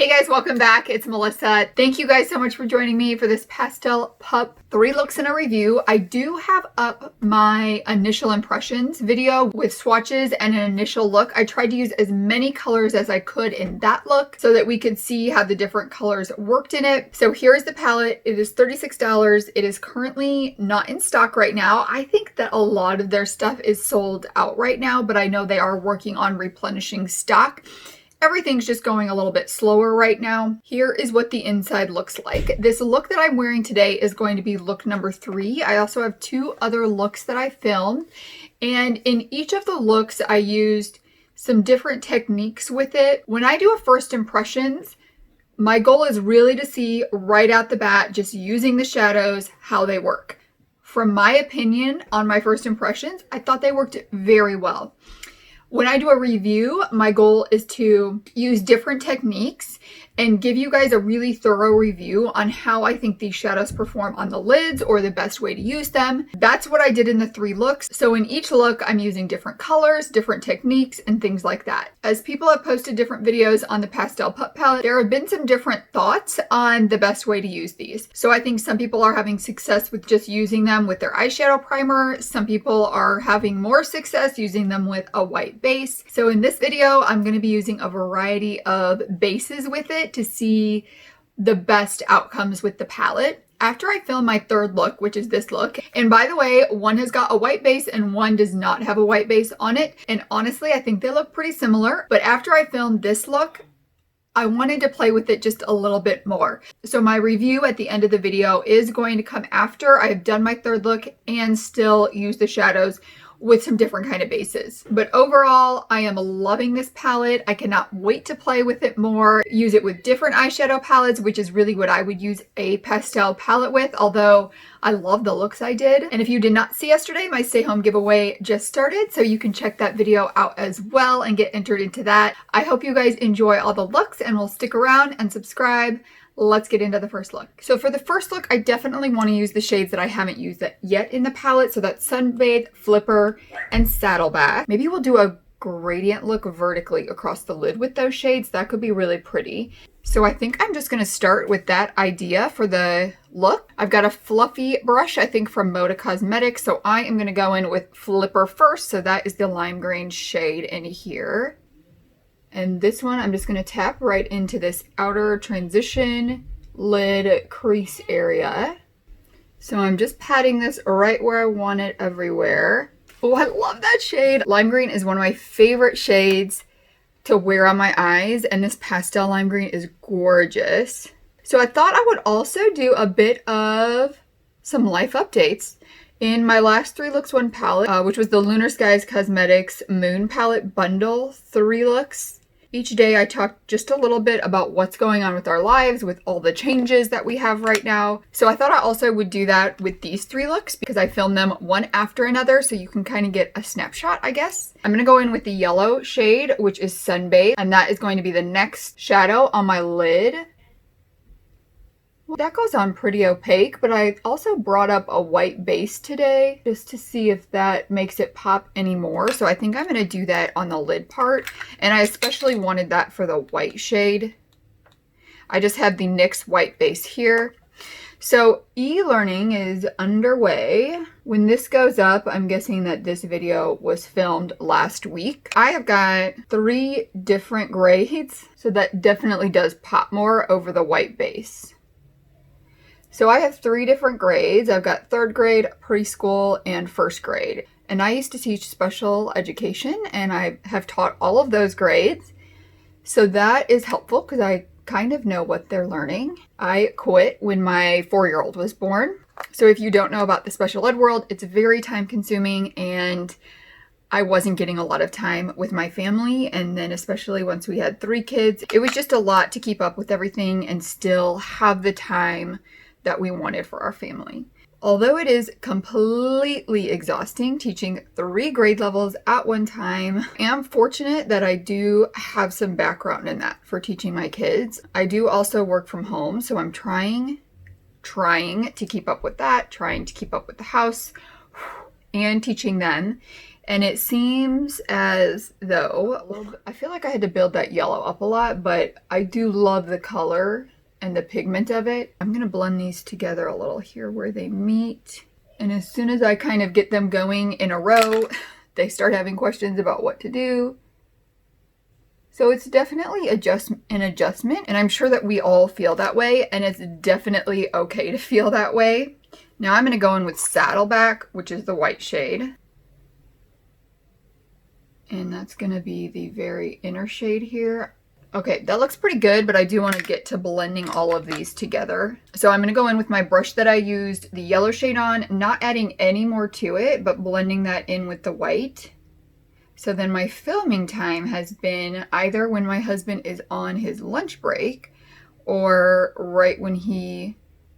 Hey guys, welcome back. It's Melissa. Thank you guys so much for joining me for this Pastel Pup 3 looks in a review. I do have up my initial impressions video with swatches and an initial look. I tried to use as many colors as I could in that look so that we could see how the different colors worked in it. So here's the palette. It is $36. It is currently not in stock right now. I think that a lot of their stuff is sold out right now, but I know they are working on replenishing stock. Everything's just going a little bit slower right now. Here is what the inside looks like. This look that I'm wearing today is going to be look number 3. I also have 2 other looks that I filmed, and in each of the looks I used some different techniques with it. When I do a first impressions, my goal is really to see right out the bat, just using the shadows, how they work. From my opinion on my first impressions, I thought they worked very well. When I do a review, my goal is to use different techniques and give you guys a really thorough review on how I think these shadows perform on the lids or the best way to use them. That's what I did in the 3 looks. So in each look, I'm using different colors, different techniques, and things like that. As people have posted different videos on the Pastel Pup Palette, there have been some different thoughts on the best way to use these. So I think some people are having success with just using them with their eyeshadow primer. Some people are having more success using them with a white base. So in this video, I'm going to be using a variety of bases with it to see the best outcomes with the palette. After I film my 3rd look, which is this look, and by the way, one has got a white base and one does not have a white base on it, and honestly I think they look pretty similar, but after I filmed this look, I wanted to play with it just a little bit more. So my review at the end of the video is going to come after I've done my 3rd look and still use the shadows with some different kind of bases. But overall, I am loving this palette. I cannot wait to play with it more, use it with different eyeshadow palettes, which is really what I would use a pastel palette with, although I love the looks I did. And if you did not see yesterday, my stay home giveaway just started, so you can check that video out as well and get entered into that. I hope you guys enjoy all the looks and will stick around and subscribe. Let's get into the first look. So for the first look, I definitely want to use the shades that I haven't used yet in the palette. So that's Sunbathe, Flipper, and Saddleback. Maybe we'll do a gradient look vertically across the lid with those shades. That could be really pretty. So I think I'm just going to start with that idea for the look. I've got a fluffy brush, I think from Menagerie Cosmetics. So I am going to go in with Flipper first. So that is the lime green shade in here. And this one, I'm just going to tap right into this outer transition lid crease area. So I'm just patting this right where I want it everywhere. Oh, I love that shade. Lime green is one of my favorite shades to wear on my eyes, and this pastel lime green is gorgeous. So I thought I would also do a bit of some life updates. In my last 3 looks 1 palette, which was the Lunar Skies Cosmetics Moon Palette Bundle 3 looks. Each day I talked just a little bit about what's going on with our lives, with all the changes that we have right now. So I thought I also would do that with these 3 looks because I filmed them one after another, so you can kind of get a snapshot, I guess. I'm going to go in with the yellow shade, which is Sunbathe, and that is going to be the next shadow on my lid. Well, that goes on pretty opaque, but I also brought up a white base today just to see if that makes it pop anymore. So I think I'm going to do that on the lid part, and I especially wanted that for the white shade. I just have the NYX white base here. So e-learning is underway. When this goes up, I'm guessing that this video was filmed last week. I have got 3 different grades, so that definitely does pop more over the white base. So I have 3 different grades. I've got 3rd grade, preschool, and 1st grade. And I used to teach special education, and I have taught all of those grades. So that is helpful because I kind of know what they're learning. I quit when my 4-year-old was born. So if you don't know about the special ed world, it's very time consuming, and I wasn't getting a lot of time with my family. And then especially once we had 3 kids, it was just a lot to keep up with everything and still have the time that we wanted for our family. Although it is completely exhausting teaching 3 grade levels at one time, I am fortunate that I do have some background in that for teaching my kids. I do also work from home, so I'm trying to keep up with that, trying to keep up with the house and teaching them. And it seems as though, I feel like I had to build that yellow up a lot, but I do love the color and the pigment of it. I'm gonna blend these together a little here where they meet. And as soon as I kind of get them going in a row, they start having questions about what to do. So it's definitely an adjustment, and I'm sure that we all feel that way, and it's definitely okay to feel that way. Now I'm gonna go in with Saddleback, which is the white shade. And that's gonna be the very inner shade here. Okay, that looks pretty good, but I do wanna get to blending all of these together. So I'm gonna go in with my brush that I used the yellow shade on, not adding any more to it, but blending that in with the white. So then my filming time has been either when my husband is on his lunch break or right when he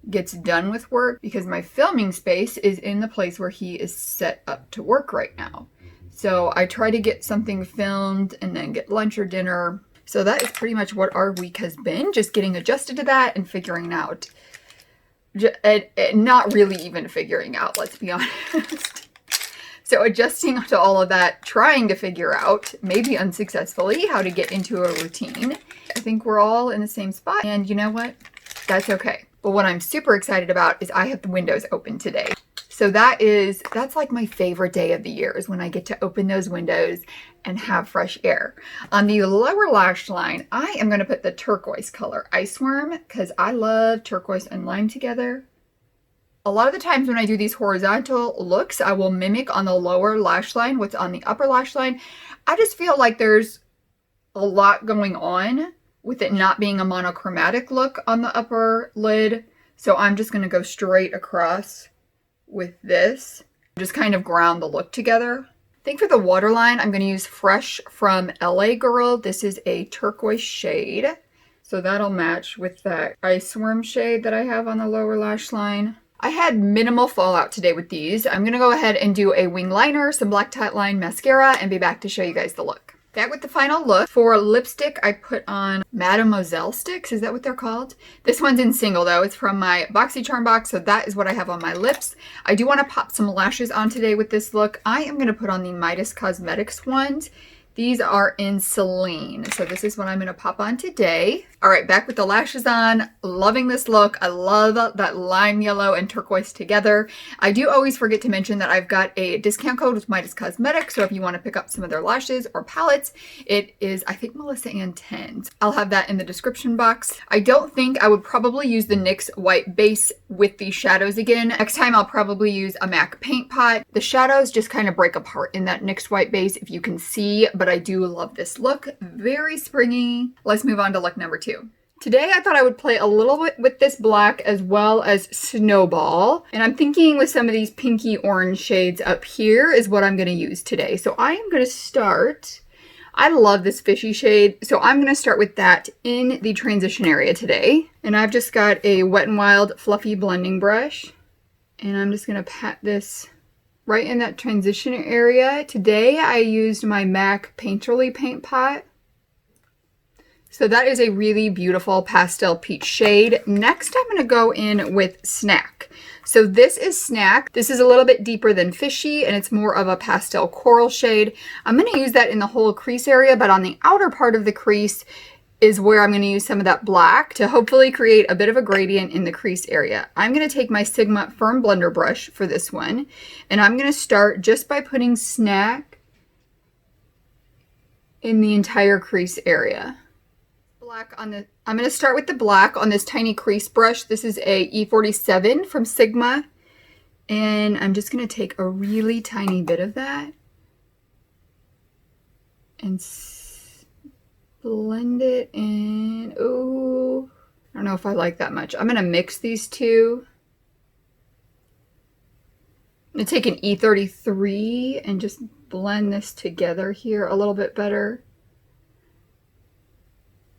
gets done with work, because my filming space is in the place where he is set up to work right now. So I try to get something filmed and then get lunch or dinner. So that is pretty much what our week has been, just getting adjusted to that and figuring out. Not really even figuring out, let's be honest. So adjusting to all of that, trying to figure out, maybe unsuccessfully, how to get into a routine. I think we're all in the same spot, and you know what? That's okay. But what I'm super excited about is I have the windows open today. So that's like my favorite day of the year, is when I get to open those windows and have fresh air. On the lower lash line, I am going to put the turquoise color Iceworm, because I love turquoise and lime together. A lot of the times when I do these horizontal looks, I will mimic on the lower lash line what's on the upper lash line. I just feel like there's a lot going on with it not being a monochromatic look on the upper lid. So I'm just going to go straight across with this, just kind of ground the look together. I think for the waterline, I'm going to use Fresh from LA Girl. This is a turquoise shade, so that'll match with that Iceworm shade that I have on the lower lash line. I had minimal fallout today with these. I'm going to go ahead and do a wing liner, some black tightline mascara, and be back to show you guys the look. Back with the final look. For lipstick, I put on Mademoiselle sticks. Is that what they're called? This one's in single though. It's from my BoxyCharm box, so that is what I have on my lips. I do want to pop some lashes on today with this look. I am going to put on the Menagerie Cosmetics ones. These are in Celine, so this is what I'm going to pop on today. All right, back with the lashes on. Loving this look. I love that lime yellow and turquoise together. I do always forget to mention that I've got a discount code with Menagerie Cosmetics, so if you want to pick up some of their lashes or palettes, it is, I think, Melissa Ann 10s. I'll have that in the description box. I don't think I would probably use the NYX white base with the shadows again. Next time I'll probably use a MAC paint pot. The shadows just kind of break apart in that NYX white base, if you can see, but I do love this look. Very springy. Let's move on to look number 2. Today I thought I would play a little bit with this black as well as Snowball. And I'm thinking with some of these pinky orange shades up here is what I'm going to use today. So I am going to start, I love this fishy shade, so I'm going to start with that in the transition area today. And I've just got a Wet n Wild fluffy blending brush. And I'm just going to pat this right in that transition area. Today I used my MAC Painterly paint pot. So that is a really beautiful pastel peach shade. Next, I'm going to go in with Snack. So this is Snack. This is a little bit deeper than Fishy, and it's more of a pastel coral shade. I'm going to use that in the whole crease area, but on the outer part of the crease is where I'm going to use some of that black to hopefully create a bit of a gradient in the crease area. I'm going to take my Sigma Firm Blender brush for this one, and I'm going to start just by putting Snack in the entire crease area. I'm going to start with the black on this tiny crease brush. This is a E47 from Sigma, and I'm just going to take a really tiny bit of that and blend it in. Oh, I don't know if I like that much. I'm going to mix these two. I'm going to take an E33 and just blend this together here a little bit better.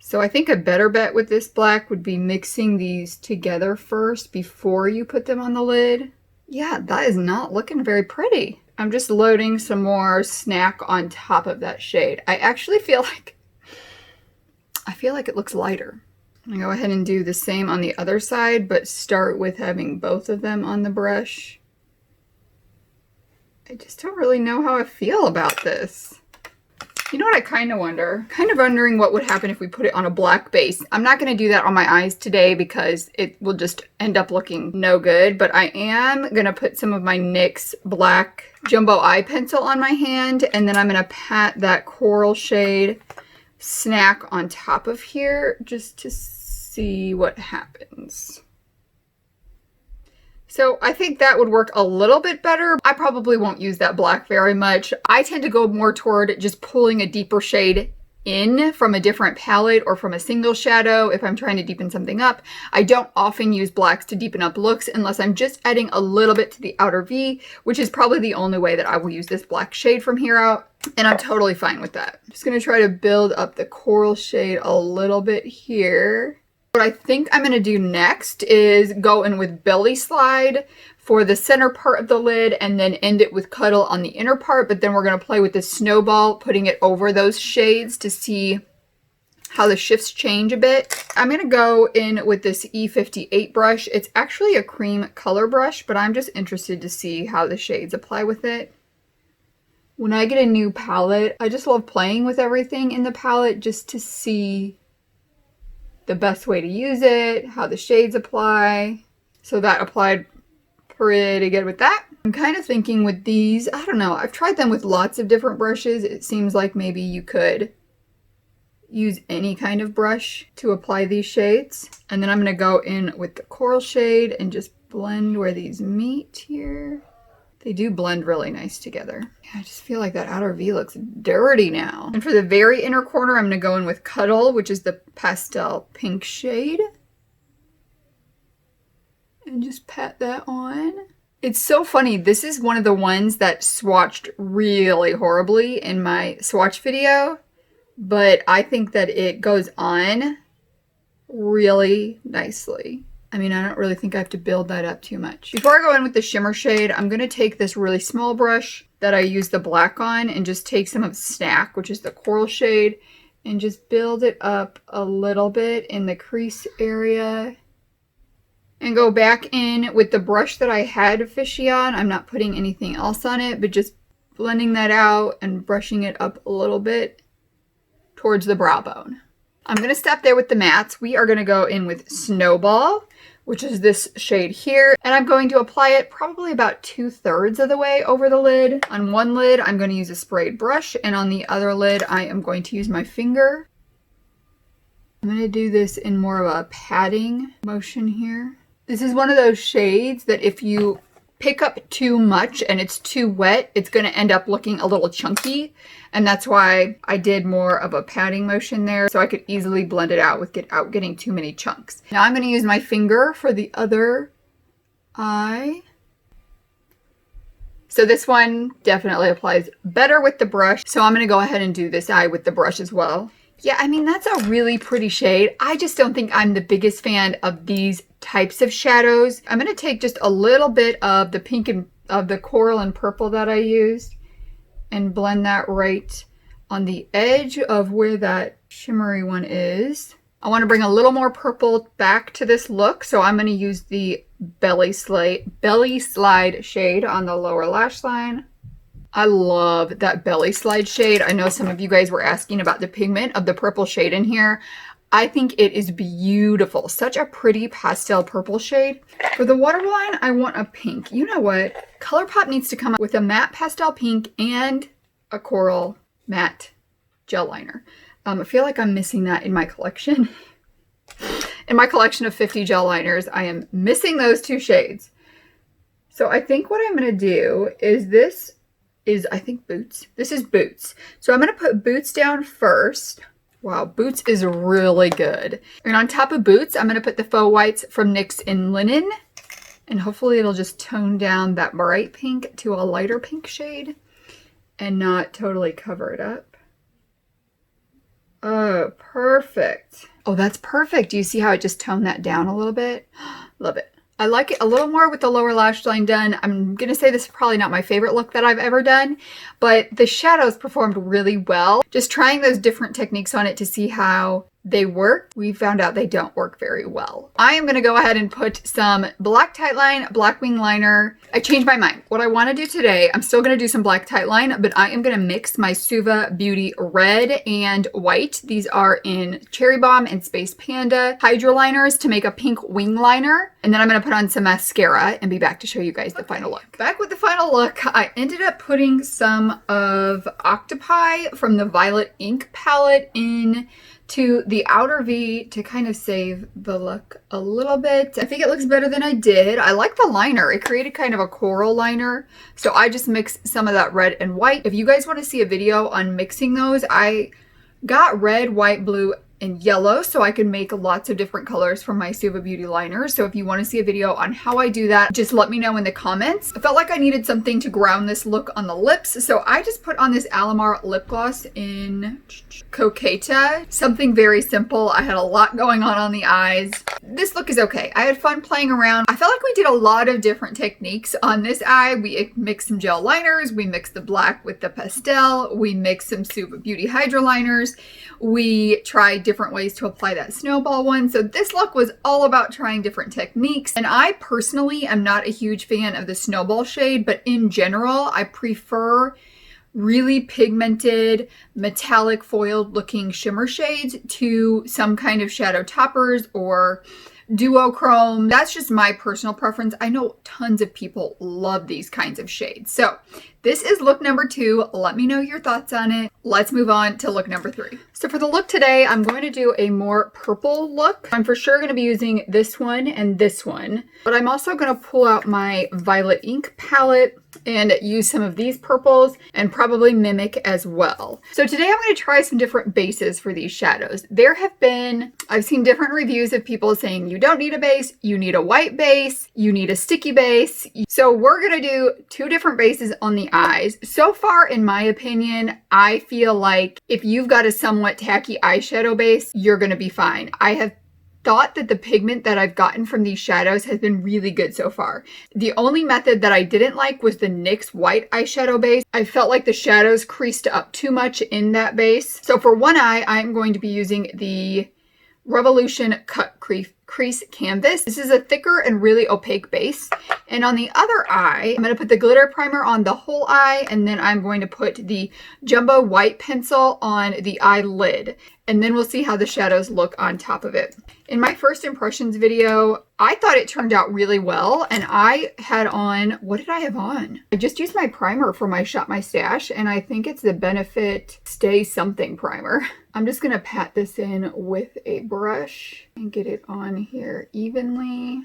So I think a better bet with this black would be mixing these together first before you put them on the lid. Yeah, that is not looking very pretty. I'm just loading some more Snack on top of that shade. I actually feel like it looks lighter. I'm gonna go ahead and do the same on the other side, but start with having both of them on the brush. I just don't really know how I feel about this. You know what I kind of wonder? Kind of wondering what would happen if we put it on a black base. I'm not going to do that on my eyes today because it will just end up looking no good. But I am going to put some of my NYX black jumbo eye pencil on my hand. And then I'm going to pat that coral shade snack on top of here just to see what happens. So I think that would work a little bit better. I probably won't use that black very much. I tend to go more toward just pulling a deeper shade in from a different palette or from a single shadow if I'm trying to deepen something up. I don't often use blacks to deepen up looks unless I'm just adding a little bit to the outer V, which is probably the only way that I will use this black shade from here out. And I'm totally fine with that. I'm just going to try to build up the coral shade a little bit here. What I think I'm going to do next is go in with Belly Slide for the center part of the lid and then end it with Cuddle on the inner part. But then we're going to play with the Snowball, putting it over those shades to see how the shifts change a bit. I'm going to go in with this E58 brush. It's actually a cream color brush, but I'm just interested to see how the shades apply with it. When I get a new palette, I just love playing with everything in the palette just to see the best way to use it, how the shades apply. So that applied pretty good with that. I'm kind of thinking with these, I don't know, I've tried them with lots of different brushes. It seems like maybe you could use any kind of brush to apply these shades. And then I'm gonna go in with the coral shade and just blend where these meet here. They do blend really nice together. I just feel like that outer V looks dirty now. And for the very inner corner, I'm going to go in with Cuddle, which is the pastel pink shade. And just pat that on. It's so funny. This is one of the ones that swatched really horribly in my swatch video. But I think that it goes on really nicely. I mean, I don't really think I have to build that up too much. Before I go in with the shimmer shade, I'm going to take this really small brush that I use the black on and just take some of Snack, which is the coral shade, and just build it up a little bit in the crease area. And go back in with the brush that I had fishy on. I'm not putting anything else on it, but just blending that out and brushing it up a little bit towards the brow bone. I'm going to stop there with the mattes. We are going to go in with Snowball, which is this shade here. And I'm going to apply it probably about 2/3 of the way over the lid. On one lid, I'm going to use a sprayed brush. And on the other lid, I am going to use my finger. I'm going to do this in more of a patting motion here. This is one of those shades that if you pick up too much and it's too wet, it's going to end up looking a little chunky. And that's why I did more of a patting motion there, so I could easily blend it out without getting too many chunks. Now I'm going to use my finger for the other eye. So this one definitely applies better with the brush. So I'm going to go ahead and do this eye with the brush as well. Yeah, I mean, that's a really pretty shade. I just don't think I'm the biggest fan of these types of shadows. I'm going to take just a little bit of the pink and of the coral and purple that I used and blend that right on the edge of where that shimmery one is. I want to bring a little more purple back to this look, so I'm going to use the Belly Slide shade on the lower lash line. I love that Belly Slide shade. I know some of you guys were asking about the pigment of the purple shade in here. I think it is beautiful. Such a pretty pastel purple shade. For the waterline, I want a pink. You know what? ColourPop needs to come up with a matte pastel pink and a coral matte gel liner. I feel like I'm missing that in my collection. In my collection of 50 gel liners, I am missing those two shades. So I think what I'm going to do is I think Boots. This is Boots. So I'm going to put Boots down first. Wow, Boots is really good. And on top of Boots, I'm going to put the Faux Whites from NYX in Linen. And hopefully it'll just tone down that bright pink to a lighter pink shade and not totally cover it up. Oh, perfect. Oh, that's perfect. Do you see how it just toned that down a little bit? Love it. I like it a little more with the lower lash line done. I'm going to say this is probably not my favorite look that I've ever done, but the shadows performed really well. Just trying those different techniques on it to see how they work. We found out they don't work very well. I am going to go ahead and put some black Tightline, black wing liner. I changed my mind. What I want to do today, I'm still going to do some black Tightline, but I am going to mix my Suva Beauty red and white. These are in Cherry Bomb and Space Panda Hydro liners to make a pink wing liner. And then I'm going to put on some mascara and be back to show you guys the final look. Back with the final look, I ended up putting some of Octopi from the Violet Ink palette in to the outer V to kind of save the look a little bit. I think it looks better than I did. I like the liner. It created kind of a coral liner. So I just mixed some of that red and white. If you guys want to see a video on mixing those, I got red, white, blue, and yellow so I can make lots of different colors from my Suva Beauty liner. So if you want to see a video on how I do that, just let me know in the comments. I felt like I needed something to ground this look on the lips, so I just put on this Alamar lip gloss in Coqueta. Something very simple. I had a lot going on the eyes. This look is okay. I had fun playing around. I felt like we did a lot of different techniques on this eye. We mixed some gel liners, we mixed the black with the pastel, we mixed some Suva Beauty Hydro liners, we tried different ways to apply that snowball one. So this look was all about trying different techniques. And I personally am not a huge fan of the snowball shade, but in general, I prefer really pigmented, metallic foiled looking shimmer shades to some kind of shadow toppers or duochrome. That's just my personal preference. I know tons of people love these kinds of shades. So this is look number 2. Let me know your thoughts on it. Let's move on to look number 3. So for the look today, I'm going to do a more purple look. I'm for sure going to be using this one and this one, but I'm also going to pull out my Violet Ink palette and use some of these purples and probably mimic as well. So today I'm going to try some different bases for these shadows. I've seen different reviews of people saying you don't need a base, you need a white base, you need a sticky base. So we're going to do 2 different bases on the eyes. So far, in my opinion, I feel like if you've got a somewhat tacky eyeshadow base, you're going to be fine. I have thought that the pigment that I've gotten from these shadows has been really good so far. The only method that I didn't like was the NYX white eyeshadow base. I felt like the shadows creased up too much in that base. So for one eye, I'm going to be using the Revolution Cut Crease Canvas. This is a thicker and really opaque base. And on the other eye, I'm going to put the glitter primer on the whole eye, and then I'm going to put the jumbo white pencil on the eyelid. And then we'll see how the shadows look on top of it. In my first impressions video, I thought it turned out really well, and I had on, what did I have on? I just used my primer for my Shop My Stash, and I think it's the Benefit Stay Something primer. I'm just gonna pat this in with a brush and get it on here evenly.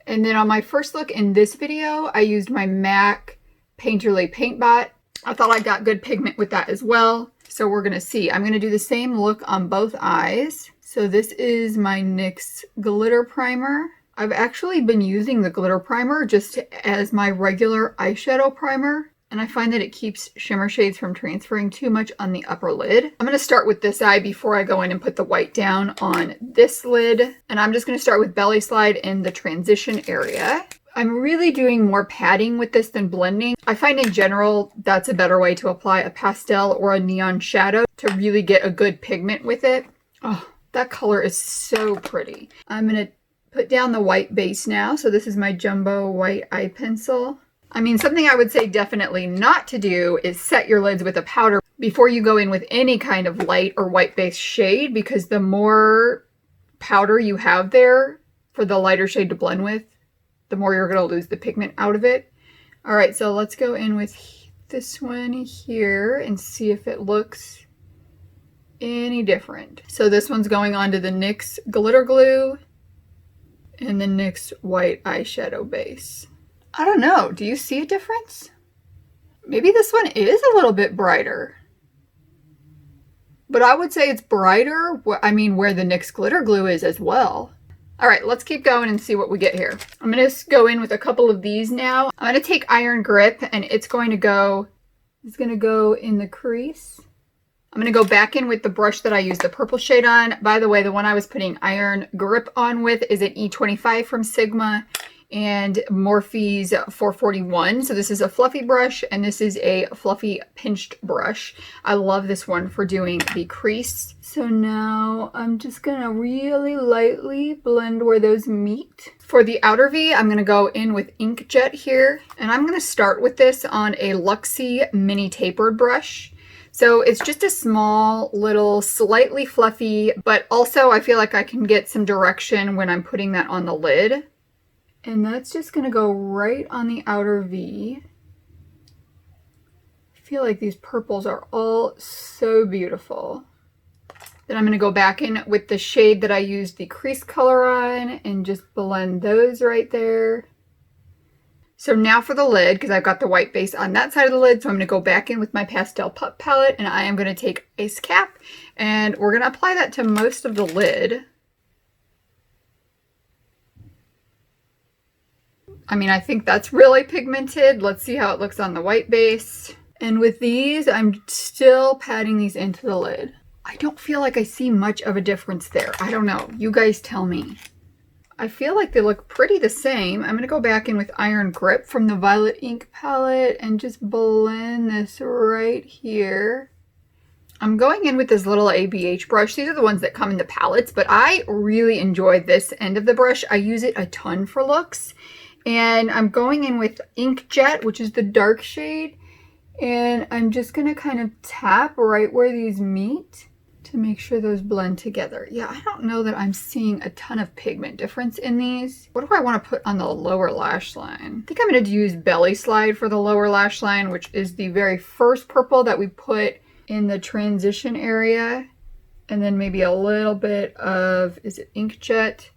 And then on my first look in this video, I used my MAC Painterly Paint Pot. I thought I got good pigment with that as well. So we're gonna see. I'm gonna do the same look on both eyes. So this is my NYX glitter primer. I've actually been using the glitter primer just as my regular eyeshadow primer, and I find that it keeps shimmer shades from transferring too much on the upper lid. I'm gonna start with this eye before I go in and put the white down on this lid. And I'm just gonna start with Belly Slide in the transition area. I'm really doing more padding with this than blending. I find in general that's a better way to apply a pastel or a neon shadow to really get a good pigment with it. Oh, that color is so pretty. I'm going to put down the white base now. So this is my jumbo white eye pencil. I mean, something I would say definitely not to do is set your lids with a powder before you go in with any kind of light or white base shade, because the more powder you have there for the lighter shade to blend with, the more you're going to lose the pigment out of it. All right, so let's go in with this one here and see if it looks any different. So this one's going on to the NYX glitter glue and the NYX white eyeshadow base. I don't know, do you see a difference? Maybe this one is a little bit brighter. But I would say it's brighter, I mean, where the NYX glitter glue is as well. All right, let's keep going and see what we get here. I'm gonna go in with a couple of these now. I'm gonna take Iron Grip, and it's gonna go in the crease. I'm gonna go back in with the brush that I used the purple shade on. By the way, the one I was putting Iron Grip on with is an E25 from Sigma. and Morphe's 441. So this is a fluffy brush and this is a fluffy pinched brush. I love this one for doing the crease. So now I'm just gonna really lightly blend where those meet. For the outer V, I'm gonna go in with Inkjet here, and I'm gonna start with this on a Luxie mini tapered brush. So it's just a small little slightly fluffy, but also I feel like I can get some direction when I'm putting that on the lid. And that's just gonna go right on the outer V. I feel like these purples are all so beautiful. Then I'm gonna go back in with the shade that I used the crease color on and just blend those right there. So now for the lid, because I've got the white base on that side of the lid, so I'm gonna go back in with my Pastel Pup Palette and I am gonna take Ice Cap and we're gonna apply that to most of the lid. I mean, I think that's really pigmented. Let's see how it looks on the white base. And with these, I'm still patting these into the lid. I don't feel like I see much of a difference there. I don't know. You guys tell me. I feel like they look pretty the same. I'm going to go back in with Iron Grip from the Violet Ink palette and just blend this right here. I'm going in with this little ABH brush. These are the ones that come in the palettes, but I really enjoy this end of the brush. I use it a ton for looks. And I'm going in with Inkjet, which is the dark shade. And I'm just going to kind of tap right where these meet to make sure those blend together. Yeah, I don't know that I'm seeing a ton of pigment difference in these. What do I want to put on the lower lash line? I think I'm going to use Belly Slide for the lower lash line, which is the very first purple that we put in the transition area. And then maybe a little bit of, is it Inkjet?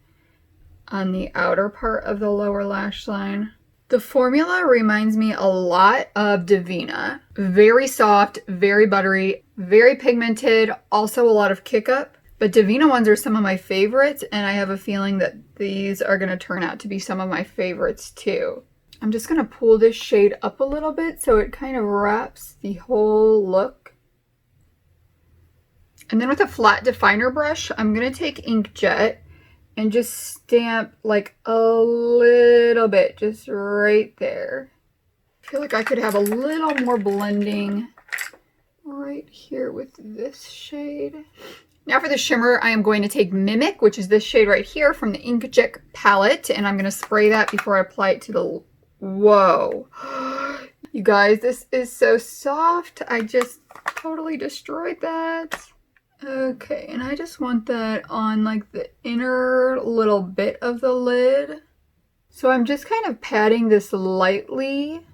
On the outer part of the lower lash line. The formula reminds me a lot of Divina. Very soft, very buttery, very pigmented, also a lot of kick up. But Divina ones are some of my favorites, and I have a feeling that these are going to turn out to be some of my favorites too. I'm just going to pull this shade up a little bit so it kind of wraps the whole look. And then with a flat definer brush, I'm going to take Inkjet and just stamp like a little bit, just right there. I feel like I could have a little more blending right here with this shade. Now for the shimmer, I am going to take Mimic, which is this shade right here from the Inkjet palette, and I'm going to spray that before I apply it to the... Whoa. You guys, this is so soft. I just totally destroyed that. Okay, and I just want that on like the inner little bit of the lid. So I'm just kind of patting this lightly.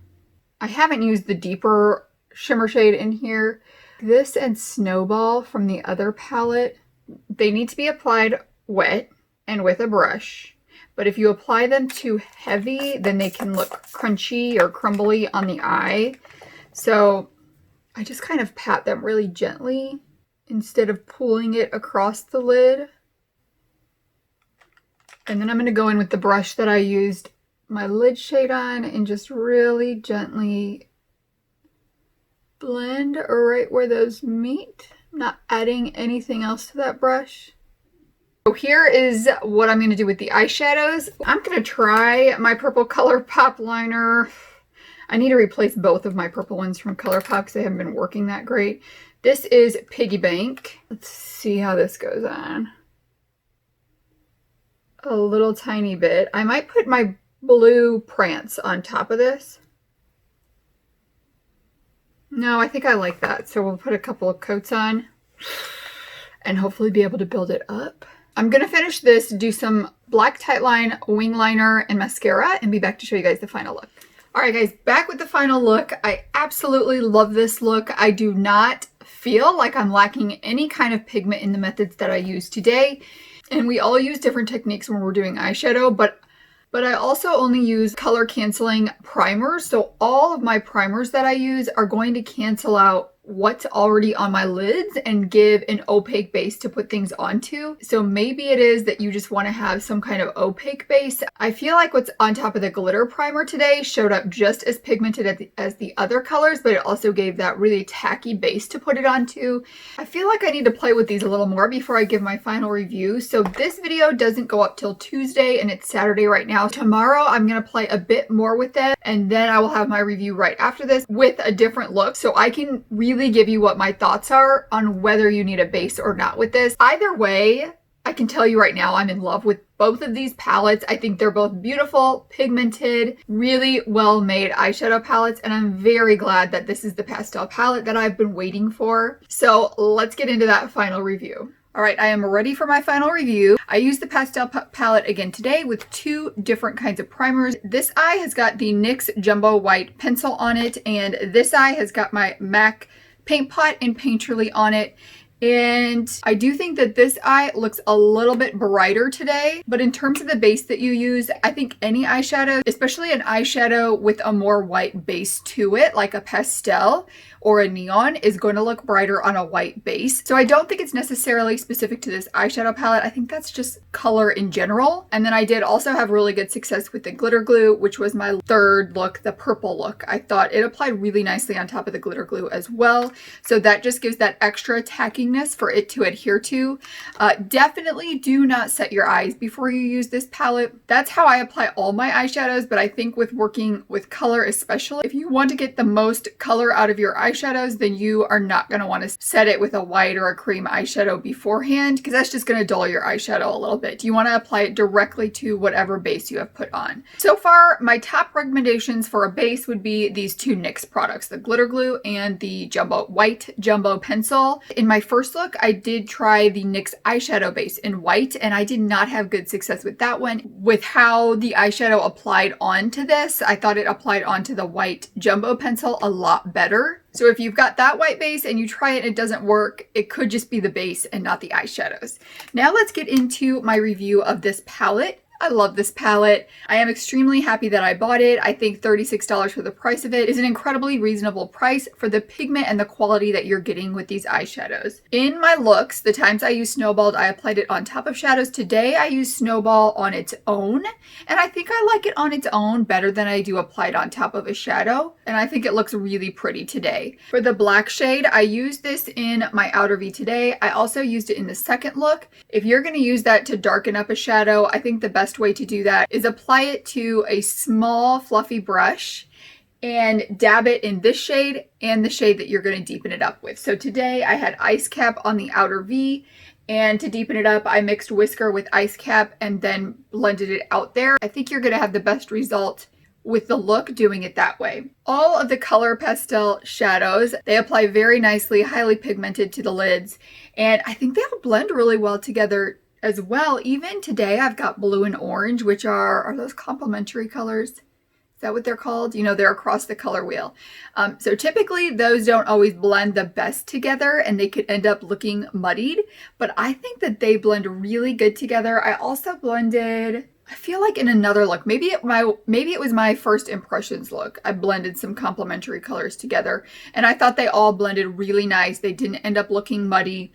I haven't used the deeper shimmer shade in here. This and Snowball from the other palette, they need to be applied wet and with a brush. But if you apply them too heavy, then they can look crunchy or crumbly on the eye. So I just kind of pat them really gently instead of pulling it across the lid. And then I'm going to go in with the brush that I used my lid shade on and just really gently blend right where those meet. I'm not adding anything else to that brush. So here is what I'm going to do with the eyeshadows. I'm going to try my purple ColourPop liner. I need to replace both of my purple ones from ColourPop because they haven't been working that great. This is Piggy Bank. Let's see how this goes on. A little tiny bit. I might put my blue Prance on top of this. No, I think I like that. So we'll put a couple of coats on and hopefully be able to build it up. I'm going to finish this, do some black tightline, wing liner, and mascara, and be back to show you guys the final look. Alright guys, back with the final look. I absolutely love this look. I do not feel like I'm lacking any kind of pigment in the methods that I use today. And we all use different techniques when we're doing eyeshadow, but I also only use color canceling primers. So all of my primers that I use are going to cancel out what's already on my lids and give an opaque base to put things onto. So maybe it is that you just want to have some kind of opaque base. I feel like what's on top of the glitter primer today showed up just as pigmented as the other colors, but it also gave that really tacky base to put it onto. I feel like I need to play with these a little more before I give my final review. So this video doesn't go up till Tuesday and it's Saturday right now. Tomorrow I'm going to play a bit more with it, and then I will have my review right after this with a different look, so I can really give you what my thoughts are on whether you need a base or not with this. Either way, I can tell you right now I'm in love with both of these palettes. I think they're both beautiful, pigmented, really well made eyeshadow palettes, and I'm very glad that this is the pastel palette that I've been waiting for. So let's get into that final review. All right, I am ready for my final review. I used the Pastel Pup Palette again today with two different kinds of primers. This eye has got the NYX Jumbo White Pencil on it, and this eye has got my MAC Paint Pot and Painterly on it. And I do think that this eye looks a little bit brighter today, but in terms of the base that you use, I think any eyeshadow, especially an eyeshadow with a more white base to it, like a pastel or a neon, is going to look brighter on a white base. So I don't think it's necessarily specific to this eyeshadow palette. I think that's just color in general. And then I did also have really good success with the glitter glue, which was my third look, the purple look. I thought it applied really nicely on top of the glitter glue as well. So that just gives that extra tackiness for it to adhere to. Definitely do not set your eyes before you use this palette. That's how I apply all my eyeshadows, but I think with working with color especially, if you want to get the most color out of your eyeshadows, then you are not going to want to set it with a white or a cream eyeshadow beforehand, because that's just going to dull your eyeshadow a little bit. You want to apply it directly to whatever base you have put on. So far, my top recommendations for a base would be these two NYX products, the glitter glue and the white jumbo pencil. In my first look, I did try the NYX eyeshadow base in white, and I did not have good success with that one. With how the eyeshadow applied onto this, I thought it applied onto the white jumbo pencil a lot better. So if you've got that white base and you try it and it doesn't work, it could just be the base and not the eyeshadows. Now let's get into my review of this palette. I love this palette. I am extremely happy that I bought it. I think $36 for the price of it is an incredibly reasonable price for the pigment and the quality that you're getting with these eyeshadows. In my looks, the times I used Snowballed, I applied it on top of shadows. Today I used Snowball on its own, and I think I like it on its own better than I do applied on top of a shadow, and I think it looks really pretty today. For the black shade, I used this in my outer V today. I also used it in the second look. If you're going to use that to darken up a shadow, I think the best way to do that is apply it to a small fluffy brush and dab it in this shade and the shade that you're going to deepen it up with. So today I had Ice Cap on the outer V, and to deepen it up I mixed Whisker with Ice Cap and then blended it out there. I think you're going to have the best result with the look doing it that way. All of the color pastel shadows, they apply very nicely, highly pigmented to the lids, and I think they all blend really well together as well. Even today I've got blue and orange, which are those complementary colors? Is that what they're called? You know, they're across the color wheel. So typically those don't always blend the best together and they could end up looking muddied, but I think that they blend really good together. I also blended, I feel like in another look, maybe it was my first impressions look, I blended some complementary colors together and I thought they all blended really nice. They didn't end up looking muddy.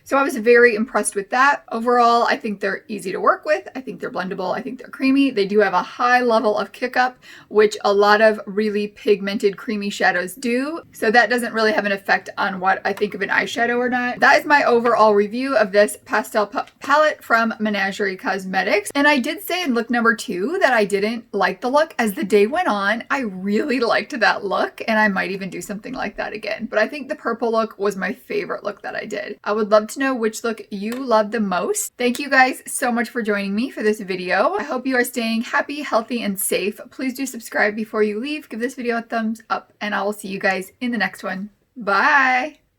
So I was very impressed with that. Overall, I think they're easy to work with. I think they're blendable. I think they're creamy. They do have a high level of kick up, which a lot of really pigmented creamy shadows do. So that doesn't really have an effect on what I think of an eyeshadow or not. That is my overall review of this Pastel Pup palette from Menagerie Cosmetics. And I did say in look number 2 that I didn't like the look. As the day went on, I really liked that look, and I might even do something like that again. But I think the purple look was my favorite look that I did. I would love to know which look you love the most. Thank you guys so much for joining me for this video. I hope you are staying happy, healthy, and safe. Please do subscribe before you leave. Give this video a thumbs up, and I will see you guys in the next one. Bye!